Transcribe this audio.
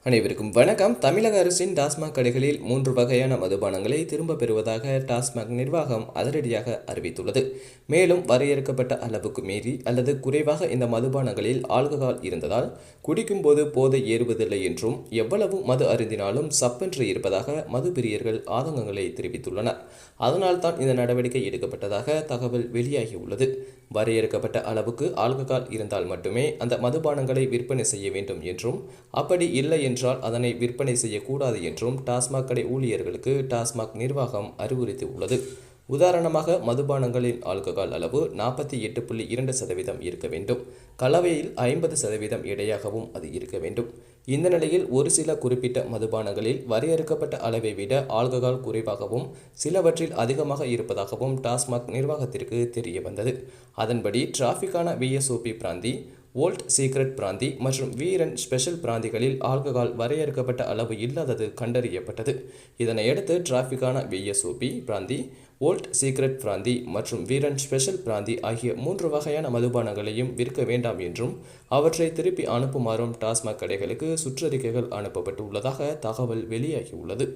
அனைவருக்கும் வணக்கம். தமிழக அரசின் டாஸ்மாக் கடைகளில் 3 வகையான மதுபானங்களை திரும்ப பெறுவதாக டாஸ்மாக் நிர்வாகம் அதிரடியாக அறிவித்துள்ளது. மேலும் வரையறுக்கப்பட்ட அளவுக்கு மீறி அல்லது குறைவாக இந்த மதுபானங்களில் ஆல்கஹால் இருந்ததால் குடிக்கும் போது போதை ஏறுவதில்லை என்றும் எவ்வளவு மது அருந்தினாலும் சப்பென்று இருப்பதாக மது பிரியர்கள் ஆதங்கங்களை தெரிவித்துள்ளனர். அதனால்தான் இந்த நடவடிக்கை எடுக்கப்பட்டதாக தகவல் வெளியாகியுள்ளது. வரையறுக்கப்பட்ட அளவுக்கு ஆல்கஹால் இருந்தால் மட்டுமே அந்த மதுபானங்களை விற்பனை செய்ய வேண்டும் என்றும், அப்படி இல்லை என்றால் அதனை விற்பனை செய்யக்கூடாது என்றும் டாஸ்மாக் கடை ஊழியர்களுக்கு டாஸ்மாக் நிர்வாகம் அறிவுறுத்தியுள்ளது. உதாரணமாக, மதுபானங்களின் ஆல்கஹால் அளவு 48.2% இருக்க வேண்டும். கலவையில் 50% எடையாகவும் அது இருக்க வேண்டும். இந்த நிலையில் ஒரு சில குறிப்பிட்ட மதுபானங்களில் வரையறுக்கப்பட்ட அளவை விட ஆல்கஹால் குறைவாகவும் சிலவற்றில் அதிகமாக இருப்பதாகவும் டாஸ்மாக் நிர்வாகத்திற்கு தெரிய வந்தது. அதன்படி டிராஃபிக்கான VSOP பிராந்தி, ஓல்ட் சீக்ரெட் பிராந்தி மற்றும் வீரன் ஸ்பெஷல் பிராந்திகளில் ஆல்கஹால் வரையறுக்கப்பட்ட அளவு இல்லாதது கண்டறியப்பட்டது. இதனையடுத்து டிராஃபிக்கான VSOP பிராந்தி, ஓல்ட் சீக்ரெட் பிராந்தி மற்றும் வீரன் ஸ்பெஷல் பிராந்தி ஆகிய 3 வகையான மதுபானங்களையும் விற்க வேண்டாம் என்றும் அவற்றை திருப்பி அனுப்புமாறும் டாஸ்மாக் கடைகளுக்கு சுற்றறிக்கைகள் அனுப்பப்பட்டு உள்ளதாக தகவல் வெளியாகியுள்ளது.